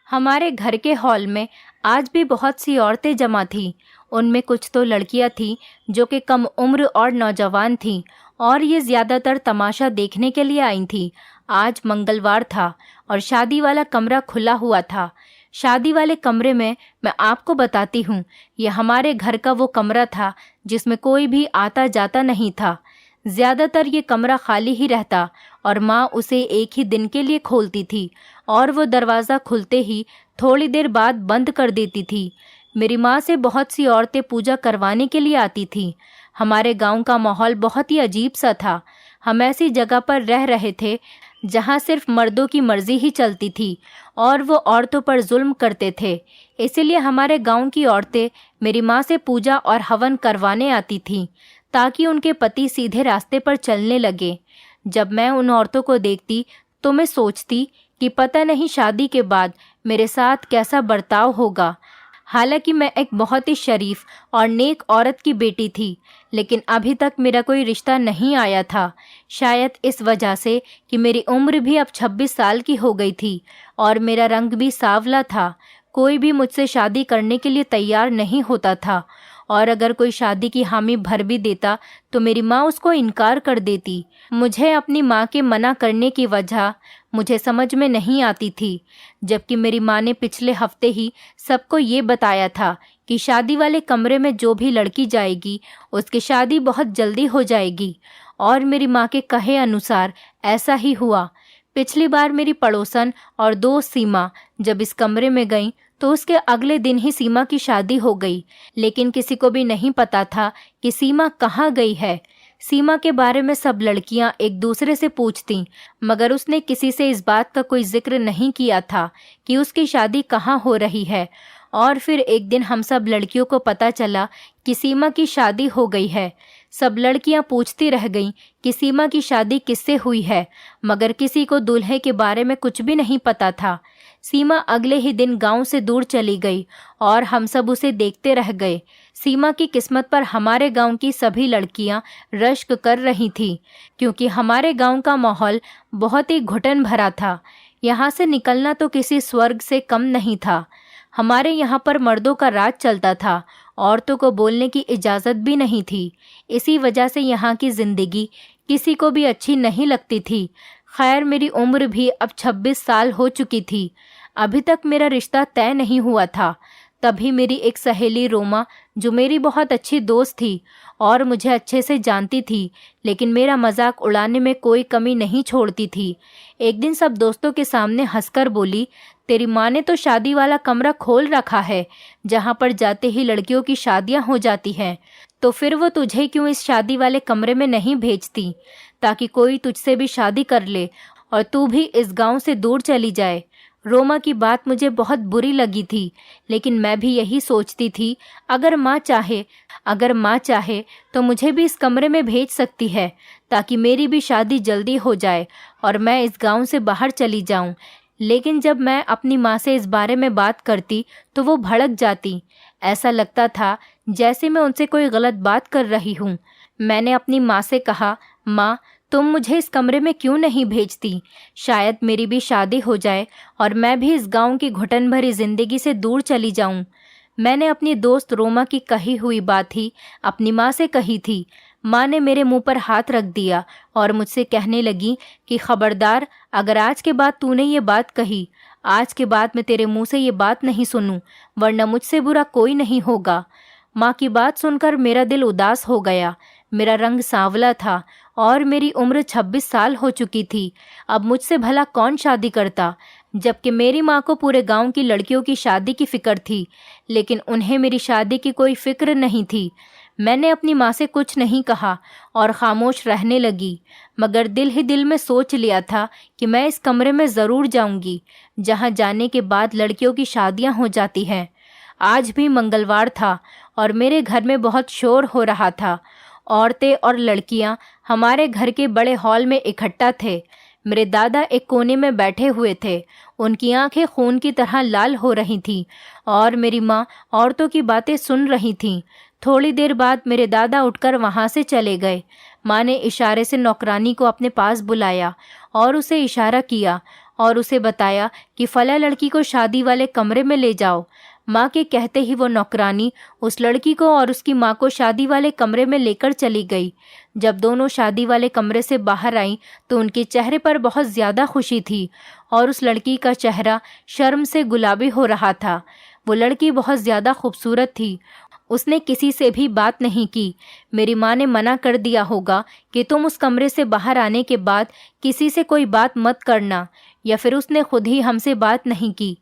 हमारे घर के हॉल में आज भी बहुत सी औरतें जमा थीं। उनमें कुछ तो लड़कियां थीं जो कि कम उम्र और नौजवान थीं, और ये ज़्यादातर तमाशा देखने के लिए आई थीं। आज मंगलवार था और शादी वाला कमरा खुला हुआ था। शादी वाले कमरे में मैं आपको बताती हूँ, ये हमारे घर का वो कमरा था जिसमें कोई भी आता जाता नहीं था। ज़्यादातर ये कमरा खाली ही रहता और माँ उसे एक ही दिन के लिए खोलती थी और वो दरवाज़ा खुलते ही थोड़ी देर बाद बंद कर देती थी। मेरी माँ से बहुत सी औरतें पूजा करवाने के लिए आती थीं। हमारे गांव का माहौल बहुत ही अजीब सा था। हम ऐसी जगह पर रह रहे थे जहाँ सिर्फ मर्दों की मर्जी ही चलती थी और वो औरतों पर जुल्म करते थे। इसीलिए हमारे गांव की औरतें मेरी माँ से पूजा और हवन करवाने आती थीं ताकि उनके पति सीधे रास्ते पर चलने लगे। जब मैं उन औरतों को देखती तो मैं सोचती कि पता नहीं शादी के बाद मेरे साथ कैसा बर्ताव होगा। हालांकि मैं एक बहुत ही शरीफ और नेक औरत की बेटी थी, लेकिन अभी तक मेरा कोई रिश्ता नहीं आया था। शायद इस वजह से कि मेरी उम्र भी अब 26 साल की हो गई थी और मेरा रंग भी सांवला था। कोई भी मुझसे शादी करने के लिए तैयार नहीं होता था, और अगर कोई शादी की हामी भर भी देता तो मेरी माँ उसको इनकार कर देती। मुझे अपनी माँ के मना करने की वजह मुझे समझ में नहीं आती थी, जबकि मेरी माँ ने पिछले हफ्ते ही सबको ये बताया था कि शादी वाले कमरे में जो भी लड़की जाएगी उसकी शादी बहुत जल्दी हो जाएगी, और मेरी माँ के कहे अनुसार ऐसा ही हुआ। पिछली बार मेरी पड़ोसन और दोस्त सीमा जब इस कमरे में गई तो उसके अगले दिन ही सीमा की शादी हो गई, लेकिन किसी को भी नहीं पता था कि सीमा कहाँ गई है। सीमा के बारे में सब लड़कियां एक दूसरे से पूछती, मगर उसने किसी से इस बात का कोई जिक्र नहीं किया था कि उसकी शादी कहाँ हो रही है। और फिर एक दिन हम सब लड़कियों को पता चला कि सीमा की शादी हो गई है। सब लड़कियां पूछती रह गईं कि सीमा की शादी किससे हुई है, मगर किसी को दूल्हे के बारे में कुछ भी नहीं पता था। सीमा अगले ही दिन गांव से दूर चली गई और हम सब उसे देखते रह गए। सीमा की किस्मत पर हमारे गांव की सभी लड़कियां रश्क कर रही थीं, क्योंकि हमारे गांव का माहौल बहुत ही घुटन भरा था। यहाँ से निकलना तो किसी स्वर्ग से कम नहीं था। हमारे यहाँ पर मर्दों का राज चलता था, औरतों को बोलने की इजाज़त भी नहीं थी। इसी वजह से यहाँ की ज़िंदगी किसी को भी अच्छी नहीं लगती थी। खैर, मेरी उम्र भी अब 26 साल हो चुकी थी। अभी तक मेरा रिश्ता तय नहीं हुआ था। तभी मेरी एक सहेली रोमा, जो मेरी बहुत अच्छी दोस्त थी और मुझे अच्छे से जानती थी, लेकिन मेरा मजाक उड़ाने में कोई कमी नहीं छोड़ती थी, एक दिन सब दोस्तों के सामने हंसकर बोली, तेरी माँ ने तो शादी वाला कमरा खोल रखा है जहाँ पर जाते ही लड़कियों की शादियाँ हो जाती हैं, तो फिर वो तुझे क्यों इस शादी वाले कमरे में नहीं भेजती ताकि कोई तुझसे भी शादी कर ले और तू भी इस गांव से दूर चली जाए। रोमा की बात मुझे बहुत बुरी लगी थी, लेकिन मैं भी यही सोचती थी, अगर माँ चाहे तो मुझे भी इस कमरे में भेज सकती है ताकि मेरी भी शादी जल्दी हो जाए और मैं इस गांव से बाहर चली जाऊं। लेकिन जब मैं अपनी माँ से इस बारे में बात करती तो वो भड़क जाती। ऐसा लगता था जैसे मैं उनसे कोई गलत बात कर रही हूँ। मैंने अपनी माँ से कहा, माँ, तुम मुझे इस कमरे में क्यों नहीं भेजती? शायद मेरी भी शादी हो जाए और मैं भी इस गांव की घुटन भरी जिंदगी से दूर चली जाऊं। मैंने अपनी दोस्त रोमा की कही हुई बात ही अपनी माँ से कही थी। माँ ने मेरे मुंह पर हाथ रख दिया और मुझसे कहने लगी कि खबरदार, अगर आज के बाद तूने ये बात कही, आज के बाद मैं तेरे मुंह से ये बात नहीं सुनूं, वरना मुझसे बुरा कोई नहीं होगा। माँ की बात सुनकर मेरा दिल उदास हो गया। मेरा रंग सांवला था और मेरी उम्र 26 साल हो चुकी थी। अब मुझसे भला कौन शादी करता, जबकि मेरी माँ को पूरे गांव की लड़कियों की शादी की फिक्र थी, लेकिन उन्हें मेरी शादी की कोई फिक्र नहीं थी। मैंने अपनी माँ से कुछ नहीं कहा और खामोश रहने लगी, मगर दिल ही दिल में सोच लिया था कि मैं इस कमरे में ज़रूर जाऊंगी जहाँ जाने के बाद लड़कियों की शादियाँ हो जाती हैं। आज भी मंगलवार था और मेरे घर में बहुत शोर हो रहा था। औरतें और लड़कियां हमारे घर के बड़े हॉल में इकट्ठा थे। मेरे दादा एक कोने में बैठे हुए थे। उनकी आंखें खून की तरह लाल हो रही थीं और मेरी माँ औरतों की बातें सुन रही थीं। थोड़ी देर बाद मेरे दादा उठकर वहां से चले गए। माँ ने इशारे से नौकरानी को अपने पास बुलाया और उसे इशारा किया और उसे बताया कि फला लड़की को शादी वाले कमरे में ले जाओ। माँ के कहते ही वो नौकरानी उस लड़की को और उसकी माँ को शादी वाले कमरे में लेकर चली गई। जब दोनों शादी वाले कमरे से बाहर आईं तो उनके चेहरे पर बहुत ज़्यादा खुशी थी और उस लड़की का चेहरा शर्म से गुलाबी हो रहा था। वो लड़की बहुत ज़्यादा खूबसूरत थी। उसने किसी से भी बात नहीं की। मेरी माँ ने मना कर दिया होगा कि तुम उस कमरे से बाहर आने के बाद किसी से कोई बात मत करना, या फिर उसने खुद ही हमसे बात नहीं की।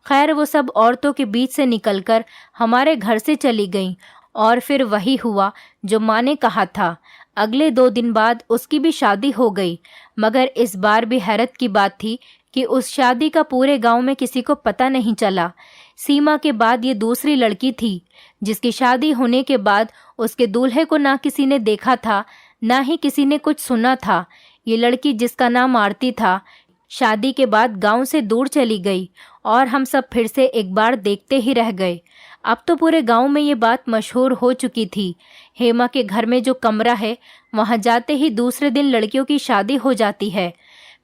खैर, वो सब औरतों के बीच से निकलकर हमारे घर से चली गईं और फिर वही हुआ जो माँ ने कहा था। अगले 2 दिन बाद उसकी भी शादी हो गई, मगर इस बार भी हैरत की बात थी कि उस शादी का पूरे गांव में किसी को पता नहीं चला। सीमा के बाद ये दूसरी लड़की थी जिसकी शादी होने के बाद उसके दूल्हे को ना किसी ने देखा था, ना ही किसी ने कुछ सुना था। ये लड़की, जिसका नाम आरती था, शादी के बाद गांव से दूर चली गई और हम सब फिर से एक बार देखते ही रह गए। अब तो पूरे गांव में ये बात मशहूर हो चुकी थी। हेमा के घर में जो कमरा है, वहां जाते ही दूसरे दिन लड़कियों की शादी हो जाती है।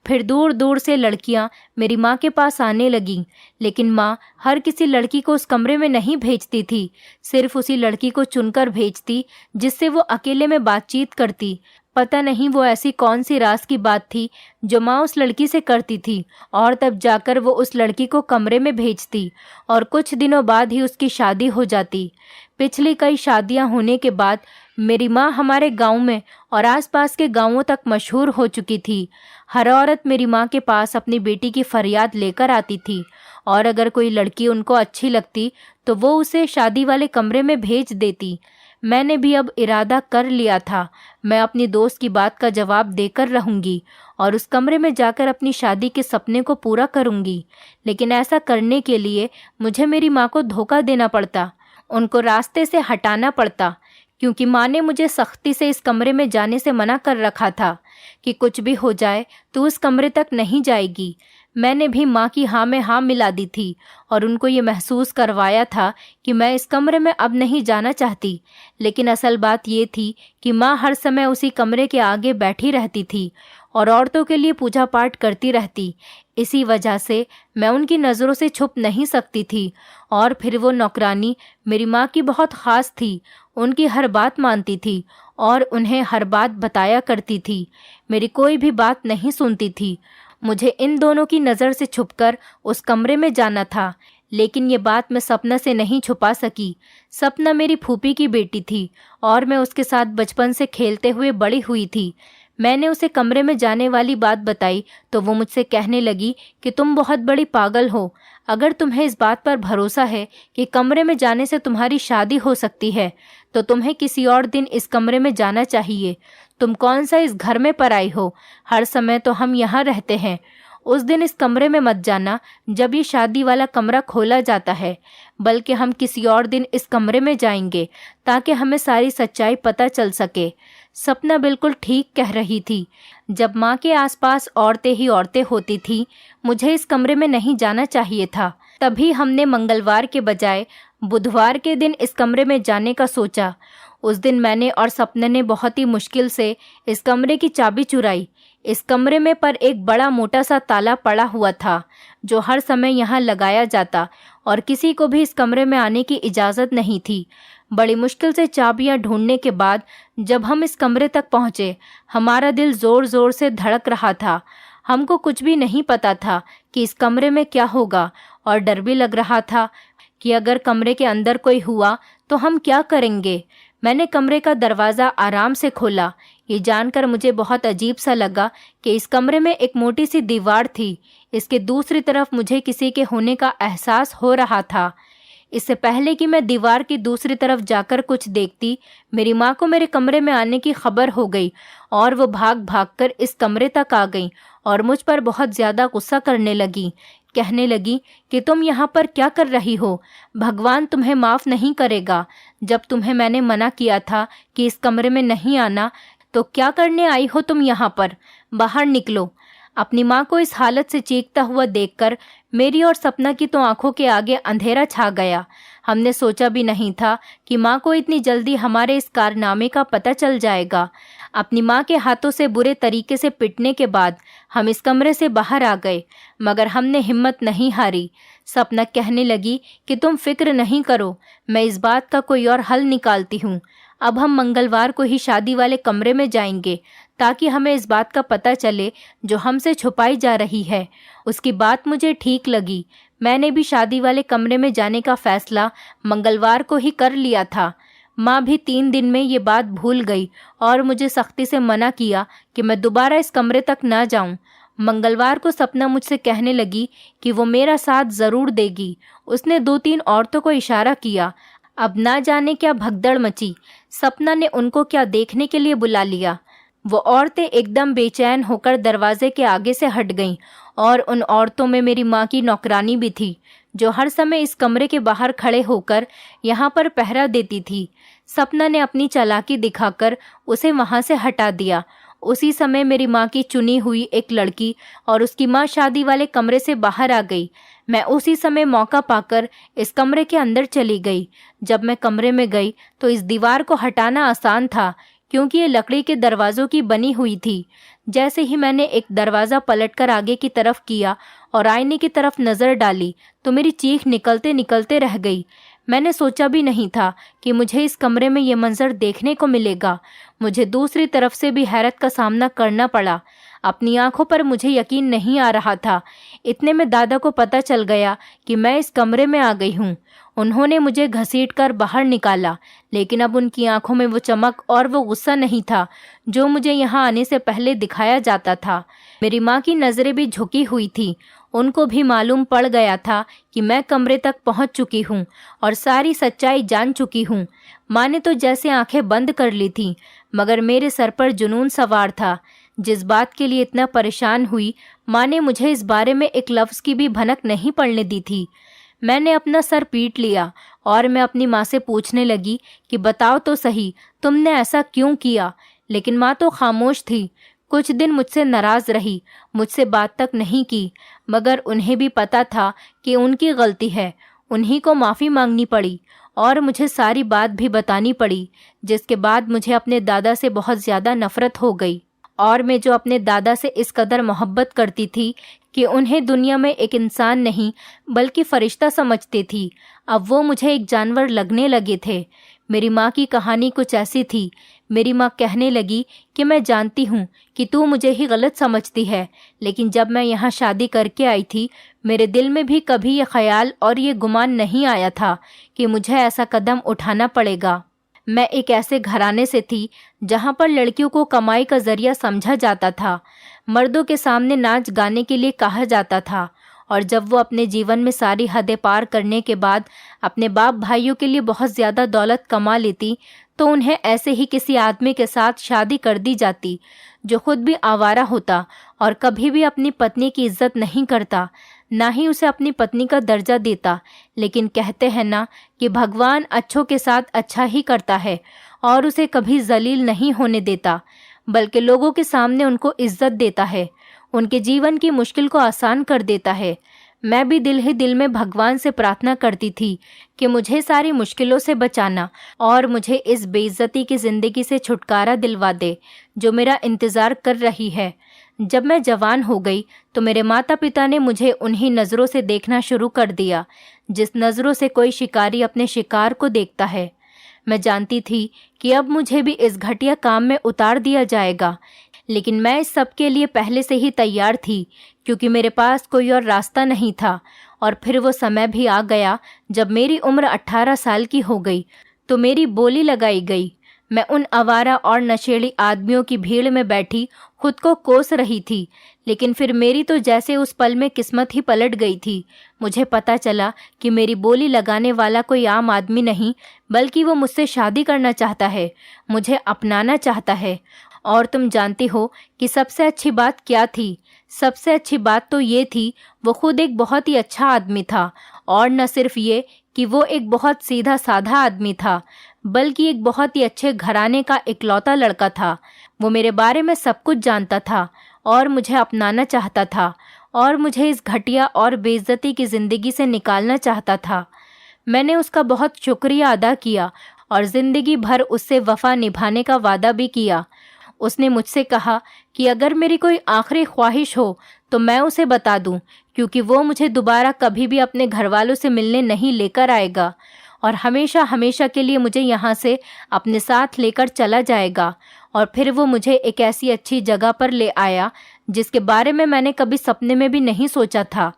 फिर दूर दूर से लड़कियां मेरी माँ के पास आने लगीं, लेकिन माँ हर किसी लड़की को उस कमरे में नहीं भेजती थी। सिर्फ उसी लड़की को चुनकर भेजती जिससे वो अकेले में बातचीत करती। पता नहीं वो ऐसी कौन सी राज की बात थी जो माँ उस लड़की से करती थी, और तब जाकर वो उस लड़की को कमरे में भेजती और कुछ दिनों बाद ही उसकी शादी हो जाती। पिछली कई शादियां होने के बाद मेरी माँ हमारे गांव में और आसपास के गांवों तक मशहूर हो चुकी थी। हर औरत मेरी माँ के पास अपनी बेटी की फरियाद लेकर आती थी, और अगर कोई लड़की उनको अच्छी लगती तो वो उसे शादी वाले कमरे में भेज देती। मैंने भी अब इरादा कर लिया था, मैं अपनी दोस्त की बात का जवाब देकर रहूंगी और उस कमरे में जाकर अपनी शादी के सपने को पूरा करूंगी। लेकिन ऐसा करने के लिए मुझे मेरी माँ को धोखा देना पड़ता, उनको रास्ते से हटाना पड़ता, क्योंकि माँ ने मुझे सख्ती से इस कमरे में जाने से मना कर रखा था कि कुछ भी हो जाए तो उस कमरे तक नहीं जाएगी। मैंने भी माँ की हाँ में हाँ मिला दी थी और उनको ये महसूस करवाया था कि मैं इस कमरे में अब नहीं जाना चाहती। लेकिन असल बात ये थी कि माँ हर समय उसी कमरे के आगे बैठी रहती थी और औरतों के लिए पूजा पाठ करती रहती। इसी वजह से मैं उनकी नज़रों से छुप नहीं सकती थी। और फिर वो नौकरानी मेरी माँ की बहुत ख़ास थी, उनकी हर बात मानती थी और उन्हें हर बात बताया करती थी। मेरी कोई भी बात नहीं सुनती थी। मुझे इन दोनों की नज़र से छुपकर उस कमरे में जाना था, लेकिन ये बात मैं सपना से नहीं छुपा सकी। सपना मेरी फूफी की बेटी थी और मैं उसके साथ बचपन से खेलते हुए बड़ी हुई थी। मैंने उसे कमरे में जाने वाली बात बताई तो वो मुझसे कहने लगी कि तुम बहुत बड़ी पागल हो। अगर तुम्हें इस बात पर भरोसा है कि कमरे में जाने से तुम्हारी शादी हो सकती है तो तुम्हें किसी और दिन इस कमरे में जाना चाहिए। तुम कौन सा इस घर में पराई हो, हर समय तो हम यहाँ रहते हैं। उस दिन इस कमरे में मत जाना जब ये शादी वाला कमरा खोला जाता है, बल्कि हम किसी और दिन इस कमरे में जाएंगे ताकि हमें सारी सच्चाई पता चल सके। सपना बिल्कुल ठीक कह रही थी। जब माँ के आसपास औरतें ही औरतें होती थी, मुझे इस कमरे में नहीं जाना चाहिए था। तभी हमने मंगलवार के बजाय बुधवार के दिन इस कमरे में जाने का सोचा। उस दिन मैंने और सपने ने बहुत ही मुश्किल से इस कमरे की चाबी चुराई। इस कमरे में पर एक बड़ा मोटा सा ताला पड़ा हुआ था जो हर समय यहाँ लगाया जाता और किसी को भी इस कमरे में आने की इजाज़त नहीं थी। बड़ी मुश्किल से चाबियां ढूंढने के बाद जब हम इस कमरे तक पहुँचे, हमारा दिल ज़ोर ज़ोर से धड़क रहा था। हमको कुछ भी नहीं पता था कि इस कमरे में क्या होगा और डर भी लग रहा था कि अगर कमरे के अंदर कोई हुआ तो हम क्या करेंगे। मैंने कमरे का दरवाज़ा आराम से खोला। ये जानकर मुझे बहुत अजीब सा लगा कि इस कमरे में एक मोटी सी दीवार थी। इसके दूसरी तरफ मुझे किसी के होने का एहसास हो रहा था। इससे पहले कि मैं दीवार की दूसरी तरफ जाकर कुछ देखती, मेरी माँ को मेरे कमरे में आने की खबर हो गई और वो भाग भाग कर इस कमरे तक आ गई और मुझ पर बहुत ज़्यादा गुस्सा करने लगी। कहने लगी कि तुम यहाँ पर क्या कर रही हो, भगवान तुम्हें माफ़ नहीं करेगा। जब तुम्हें मैंने मना किया था कि इस कमरे में नहीं आना, तो क्या करने आई हो तुम यहाँ पर, बाहर निकलो। अपनी माँ को इस हालत से चीखता हुआ देखकर मेरी और सपना की तो आंखों के आगे अंधेरा छा गया। हमने सोचा भी नहीं था कि माँ को इतनी जल्दी हमारे इस कारनामे का पता चल जाएगा। अपनी माँ के हाथों से बुरे तरीके से पिटने के बाद हम इस कमरे से बाहर आ गए, मगर हमने हिम्मत नहीं हारी। सपना कहने लगी कि तुम फिक्र नहीं करो, मैं इस बात का कोई और हल निकालती हूँ। अब हम मंगलवार को ही शादी वाले कमरे में जाएंगे ताकि हमें इस बात का पता चले जो हमसे छुपाई जा रही है। उसकी बात मुझे ठीक लगी। मैंने भी शादी वाले कमरे में जाने का फैसला मंगलवार को ही कर लिया था। माँ भी 3 दिन में ये बात भूल गई और मुझे सख्ती से मना किया कि मैं दोबारा इस कमरे तक ना जाऊं। मंगलवार को सपना मुझसे कहने लगी कि वो मेरा साथ ज़रूर देगी। उसने 2-3 औरतों को इशारा किया। अब ना जाने क्या भगदड़ मची। सपना ने उनको क्या देखने के लिए बुला लिया। वो औरतें एकदम बेचैन होकर दरवाजे के आगे से हट गईं और उन औरतों में मेरी माँ की नौकरानी भी थी, जो हर समय इस कमरे के बाहर खड़े होकर यहाँ पर पहरा देती थी। सपना ने अपनी चालाकी दिखाकर उसे वहाँ से हटा दिया। उसी समय मेरी माँ की चुनी हुई एक लड़की और उसकी माँ शादी वाले कमरे से बाहर आ गई। मैं उसी समय मौका पाकर इस कमरे के अंदर चली गई। जब मैं कमरे में गई तो इस दीवार को हटाना आसान था, क्योंकि ये लकड़ी के दरवाज़ों की बनी हुई थी। जैसे ही मैंने एक दरवाज़ा पलटकर आगे की तरफ किया और आईने की तरफ नज़र डाली तो मेरी चीख निकलते निकलते रह गई। मैंने सोचा भी नहीं था कि मुझे इस कमरे में ये मंजर देखने को मिलेगा। मुझे दूसरी तरफ से भी हैरत का सामना करना पड़ा। अपनी आंखों पर मुझे यकीन नहीं आ रहा था। इतने में दादा को पता चल गया कि मैं इस कमरे में आ गई हूँ। उन्होंने मुझे घसीटकर बाहर निकाला, लेकिन अब उनकी आंखों में वो चमक और वो गुस्सा नहीं था जो मुझे यहाँ आने से पहले दिखाया जाता था। मेरी माँ की नज़रें भी झुकी हुई थी। उनको भी मालूम पड़ गया था कि मैं कमरे तक पहुँच चुकी हूँ और सारी सच्चाई जान चुकी हूँ। माँ ने तो जैसे आंखें बंद कर ली थी, मगर मेरे सर पर जुनून सवार था। जिस बात के लिए इतना परेशान हुई, माँ ने मुझे इस बारे में एक लफ्ज़ की भी भनक नहीं पड़ने दी थी। मैंने अपना सर पीट लिया और मैं अपनी माँ से पूछने लगी कि बताओ तो सही, तुमने ऐसा क्यों किया। लेकिन माँ तो खामोश थी। कुछ दिन मुझसे नाराज़ रही, मुझसे बात तक नहीं की, मगर उन्हें भी पता था कि उनकी गलती है। उन्हीं को माफ़ी मांगनी पड़ी और मुझे सारी बात भी बतानी पड़ी, जिसके बाद मुझे अपने दादा से बहुत ज़्यादा नफ़रत हो गई। और मैं जो अपने दादा से इस कदर मोहब्बत करती थी कि उन्हें दुनिया में एक इंसान नहीं बल्कि फ़रिश्ता समझती थी, अब वो मुझे एक जानवर लगने लगे थे। मेरी माँ की कहानी कुछ ऐसी थी। मेरी माँ कहने लगी कि मैं जानती हूँ कि तू मुझे ही गलत समझती है, लेकिन जब मैं यहाँ शादी करके आई थी, मेरे दिल में भी कभी ये ख्याल और ये गुमान नहीं आया था कि मुझे ऐसा कदम उठाना पड़ेगा। मैं एक ऐसे घराने से थी जहाँ पर लड़कियों को कमाई का जरिया समझा जाता था, मर्दों के सामने नाच गाने के लिए कहा जाता था, और जब वो अपने जीवन में सारी हदें पार करने के बाद अपने बाप भाइयों के लिए बहुत ज़्यादा दौलत कमा लेती तो उन्हें ऐसे ही किसी आदमी के साथ शादी कर दी जाती जो खुद भी आवारा होता और कभी भी अपनी पत्नी की इज्जत नहीं करता, ना ही उसे अपनी पत्नी का दर्जा देता। लेकिन कहते हैं ना कि भगवान अच्छों के साथ अच्छा ही करता है और उसे कभी जलील नहीं होने देता, बल्कि लोगों के सामने उनको इज्जत देता है, उनके जीवन की मुश्किल को आसान कर देता है। मैं भी दिल ही दिल में भगवान से प्रार्थना करती थी कि मुझे सारी मुश्किलों से बचाना और मुझे इस बेइज्जती की ज़िंदगी से छुटकारा दिलवा दे जो मेरा इंतज़ार कर रही है। जब मैं जवान हो गई तो मेरे माता पिता ने मुझे उन्हीं नज़रों से देखना शुरू कर दिया जिस नज़रों से कोई शिकारी अपने शिकार को देखता है। मैं जानती थी कि अब मुझे भी इस घटिया काम में उतार दिया जाएगा, लेकिन मैं इस सब के लिए पहले से ही तैयार थी, क्योंकि मेरे पास कोई और रास्ता नहीं था। और फिर वो समय भी आ गया जब मेरी उम्र 18 साल की हो गई तो मेरी बोली लगाई गई। मैं उन आवारा और नशेड़ी आदमियों की भीड़ में बैठी खुद को कोस रही थी, लेकिन फिर मेरी तो जैसे उस पल में किस्मत ही पलट गई थी। मुझे पता चला कि मेरी बोली लगाने वाला कोई आम आदमी नहीं, बल्कि वो मुझसे शादी करना चाहता है, मुझे अपनाना चाहता है। और तुम जानती हो कि सबसे अच्छी बात क्या थी? सबसे अच्छी बात तो ये थी, वो खुद एक बहुत ही अच्छा आदमी था, और न सिर्फ ये कि वो एक बहुत सीधा साधा आदमी था, बल्कि एक बहुत ही अच्छे घराने का इकलौता लड़का था। वो मेरे बारे में सब कुछ जानता था और मुझे अपनाना चाहता था और मुझे इस घटिया और बेइज्जती की ज़िंदगी से निकालना चाहता था। मैंने उसका बहुत शुक्रिया अदा किया और ज़िंदगी भर उससे वफ़ा निभाने का वादा भी किया। उसने मुझसे कहा कि अगर मेरी कोई आखिरी ख्वाहिश हो तो मैं उसे बता दूं, क्योंकि वो मुझे दोबारा कभी भी अपने घर वालों से मिलने नहीं लेकर आएगा और हमेशा हमेशा के लिए मुझे यहाँ से अपने साथ लेकर चला जाएगा। और फिर वो मुझे एक ऐसी अच्छी जगह पर ले आया जिसके बारे में मैंने कभी सपने में भी नहीं सोचा था।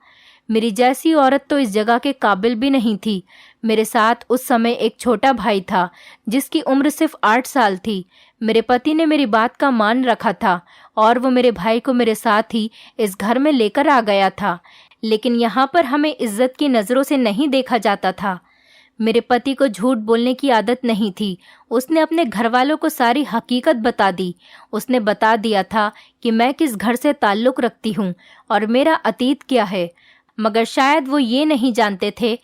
मेरी जैसी औरत तो इस जगह के काबिल भी नहीं थी। मेरे साथ उस समय एक छोटा भाई था जिसकी उम्र सिर्फ 8 साल थी। मेरे पति ने मेरी बात का मान रखा था और वो मेरे भाई को मेरे साथ ही इस घर में लेकर आ गया था। लेकिन यहाँ पर हमें इज्जत की नज़रों से नहीं देखा जाता था। मेरे पति को झूठ बोलने की आदत नहीं थी। उसने अपने घर वालों को सारी हकीकत बता दी। उसने बता दिया था कि मैं किस घर से ताल्लुक़ रखती हूँ और मेरा अतीत क्या है। मगर शायद वो ये नहीं जानते थे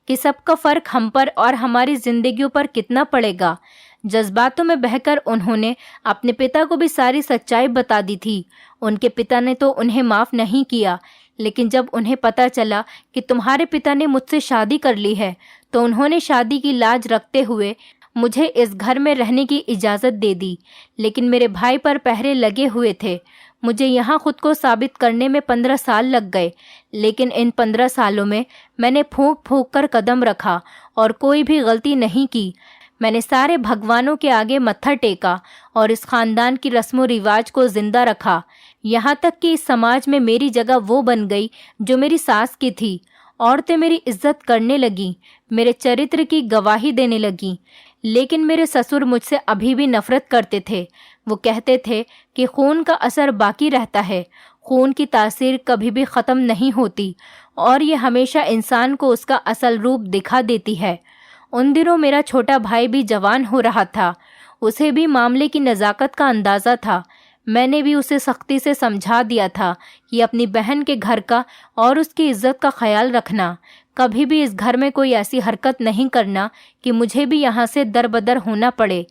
कि सबका फ़र्क हम पर और हमारी ज़िंदगियों पर कितना पड़ेगा। जज्बातों में बहकर उन्होंने अपने पिता को भी सारी सच्चाई बता दी थी। उनके पिता ने तो उन्हें माफ़ नहीं किया, लेकिन जब उन्हें पता चला कि तुम्हारे पिता ने मुझसे शादी कर ली है तो उन्होंने शादी की लाज रखते हुए मुझे इस घर में रहने की इजाज़त दे दी। लेकिन मेरे भाई पर पहरे लगे हुए थे। मुझे यहाँ खुद को साबित करने में 15 साल लग गए, लेकिन इन 15 सालों में मैंने फूंक फूंक कर कदम रखा और कोई भी गलती नहीं की। मैंने सारे भगवानों के आगे मत्था टेका और इस ख़ानदान की रस्मों रिवाज को ज़िंदा रखा, यहाँ तक कि इस समाज में मेरी जगह वो बन गई जो मेरी सास की थी। औरतें मेरी इज्जत करने लगीं, मेरे चरित्र की गवाही देने लगीं। लेकिन मेरे ससुर मुझसे अभी भी नफरत करते थे। वो कहते थे कि खून का असर बाकी रहता है, खून की तासीर कभी भी ख़त्म नहीं होती और ये हमेशा इंसान को उसका असल रूप दिखा देती है। उन दिनों मेरा छोटा भाई भी जवान हो रहा था। उसे भी मामले की नज़ाकत का अंदाज़ा था। मैंने भी उसे सख्ती से समझा दिया था कि अपनी बहन के घर का और उसकी इज्जत का ख्याल रखना। कभी भी इस घर में कोई ऐसी हरकत नहीं करना कि मुझे भी यहाँ से दरबदर होना पड़े।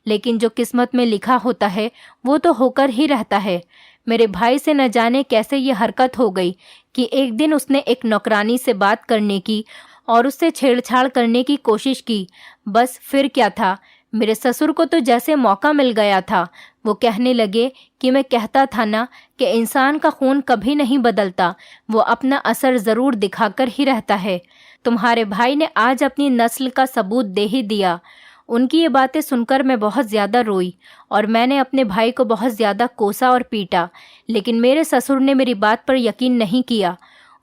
लेकिन जो किस्मत में लिखा होता है वो तो होकर ही रहता है। मेरे भाई से न जाने कैसे ये हरकत हो गई कि एक दिन उसने एक नौकरानी से बात करने की और उससे छेड़छाड़ करने की कोशिश की। बस फिर क्या था, मेरे ससुर को तो जैसे मौका मिल गया था। वो कहने लगे कि मैं कहता था ना कि इंसान का खून कभी नहीं बदलता, वो अपना असर ज़रूर दिखाकर ही रहता है। तुम्हारे भाई ने आज अपनी नस्ल का सबूत दे ही दिया। उनकी ये बातें सुनकर मैं बहुत ज़्यादा रोई और मैंने अपने भाई को बहुत ज़्यादा कोसा और पीटा, लेकिन मेरे ससुर ने मेरी बात पर यकीन नहीं किया।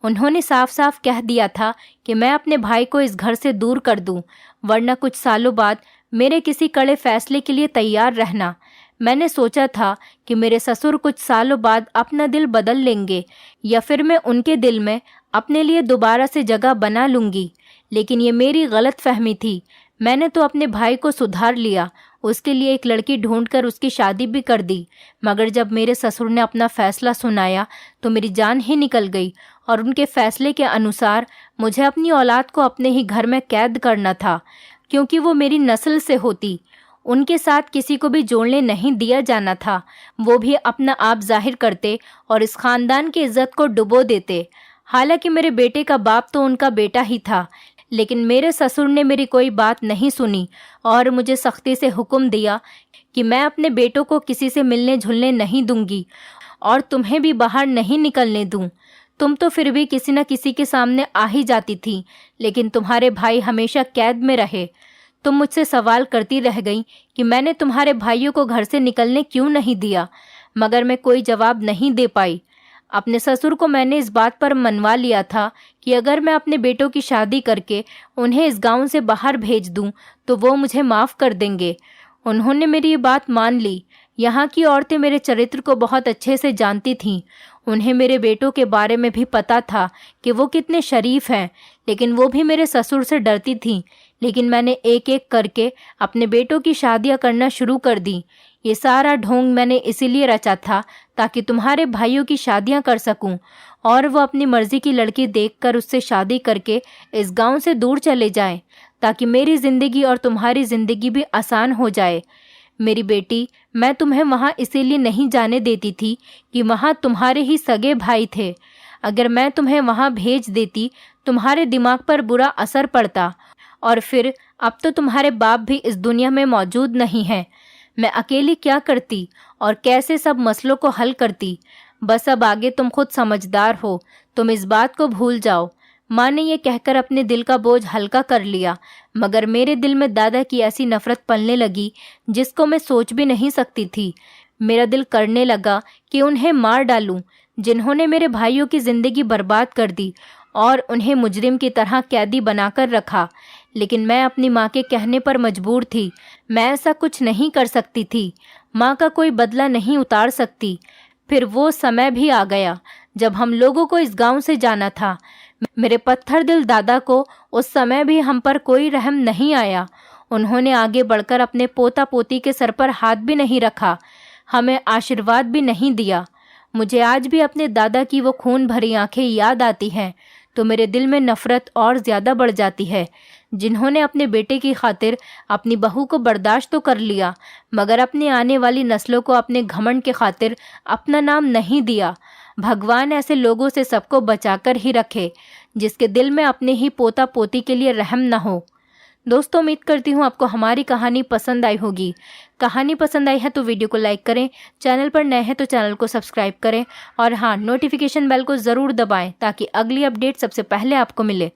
उन्होंने साफ साफ कह दिया था कि मैं अपने भाई को इस घर से दूर कर दूं, वरना कुछ सालों बाद मेरे किसी कड़े फैसले के लिए तैयार रहना। मैंने सोचा था कि मेरे ससुर कुछ सालों बाद अपना दिल बदल लेंगे या फिर मैं उनके दिल में अपने लिए दोबारा से जगह बना लूँगी, लेकिन ये मेरी गलत फहमी थी। मैंने तो अपने भाई को सुधार लिया, उसके लिए एक लड़की ढूंढकर उसकी शादी भी कर दी। मगर जब मेरे ससुर ने अपना फैसला सुनाया तो मेरी जान ही निकल गई और उनके फैसले के अनुसार मुझे अपनी औलाद को अपने ही घर में कैद करना था, क्योंकि वो मेरी नस्ल से होती। उनके साथ किसी को भी जोड़ने नहीं दिया जाना था। वो भी अपना आप जाहिर करते और इस ख़ानदान की इज्जत को डुबो देते। हालांकि मेरे बेटे का बाप तो उनका बेटा ही था, लेकिन मेरे ससुर ने मेरी कोई बात नहीं सुनी और मुझे सख्ती से हुक्म दिया कि मैं अपने बेटों को किसी से मिलने जुलने नहीं दूंगी और तुम्हें भी बाहर नहीं निकलने दूं। तुम तो फिर भी किसी न किसी के सामने आ ही जाती थी, लेकिन तुम्हारे भाई हमेशा कैद में रहे। तुम मुझसे सवाल करती रह गई कि मैंने तुम्हारे भाइयों को घर से निकलने क्यों नहीं दिया, मगर मैं कोई जवाब नहीं दे पाई। अपने ससुर को मैंने इस बात पर मनवा लिया था कि अगर मैं अपने बेटों की शादी करके उन्हें इस गांव से बाहर भेज दूं तो वो मुझे माफ़ कर देंगे। उन्होंने मेरी ये बात मान ली। यहाँ की औरतें मेरे चरित्र को बहुत अच्छे से जानती थीं। उन्हें मेरे बेटों के बारे में भी पता था कि वो कितने शरीफ हैं, लेकिन वो भी मेरे ससुर से डरती थीं। लेकिन मैंने एक एक करके अपने बेटों की शादियाँ करना शुरू कर दी। ये सारा ढोंग मैंने इसीलिए रचा था ताकि तुम्हारे भाइयों की शादियां कर सकूं और वो अपनी मर्जी की लड़की देखकर उससे शादी करके इस गांव से दूर चले जाएं, ताकि मेरी ज़िंदगी और तुम्हारी ज़िंदगी भी आसान हो जाए। मेरी बेटी, मैं तुम्हें वहाँ इसीलिए नहीं जाने देती थी कि वहाँ तुम्हारे ही सगे भाई थे। अगर मैं तुम्हें वहाँ भेज देती, तुम्हारे दिमाग पर बुरा असर पड़ता, और फिर अब तो तुम्हारे बाप भी इस दुनिया में मौजूद नहीं हैं। मैं अकेली क्या करती और कैसे सब मसलों को हल करती। बस अब आगे तुम खुद समझदार हो, तुम इस बात को भूल जाओ। माँ ने यह कहकर अपने दिल का बोझ हल्का कर लिया, मगर मेरे दिल में दादा की ऐसी नफरत पलने लगी जिसको मैं सोच भी नहीं सकती थी। मेरा दिल करने लगा कि उन्हें मार डालूं, जिन्होंने मेरे भाइयों की जिंदगी बर्बाद कर दी और उन्हें मुजरिम की तरह कैदी बनाकर रखा। लेकिन मैं अपनी माँ के कहने पर मजबूर थी। मैं ऐसा कुछ नहीं कर सकती थी। माँ का कोई बदला नहीं उतार सकती। फिर वो समय भी आ गया जब हम लोगों को इस गांव से जाना था। मेरे पत्थर दिल दादा को उस समय भी हम पर कोई रहम नहीं आया। उन्होंने आगे बढ़कर अपने पोता पोती के सर पर हाथ भी नहीं रखा, हमें आशीर्वाद भी नहीं दिया। मुझे आज भी अपने दादा की वो खून भरी आंखें याद आती हैं तो मेरे दिल में नफरत और ज़्यादा बढ़ जाती है। जिन्होंने अपने बेटे की खातिर अपनी बहू को बर्दाश्त तो कर लिया, मगर अपनी आने वाली नस्लों को अपने घमंड के खातिर अपना नाम नहीं दिया। भगवान ऐसे लोगों से सबको बचाकर ही रखे जिसके दिल में अपने ही पोता पोती के लिए रहम न हो। दोस्तों, उम्मीद करती हूँ आपको हमारी कहानी पसंद आई होगी। कहानी पसंद आई है तो वीडियो को लाइक करें, चैनल पर नए हैं तो चैनल को सब्सक्राइब करें और हाँ, नोटिफिकेशन बेल को ज़रूर दबाएं ताकि अगली अपडेट सबसे पहले आपको मिले।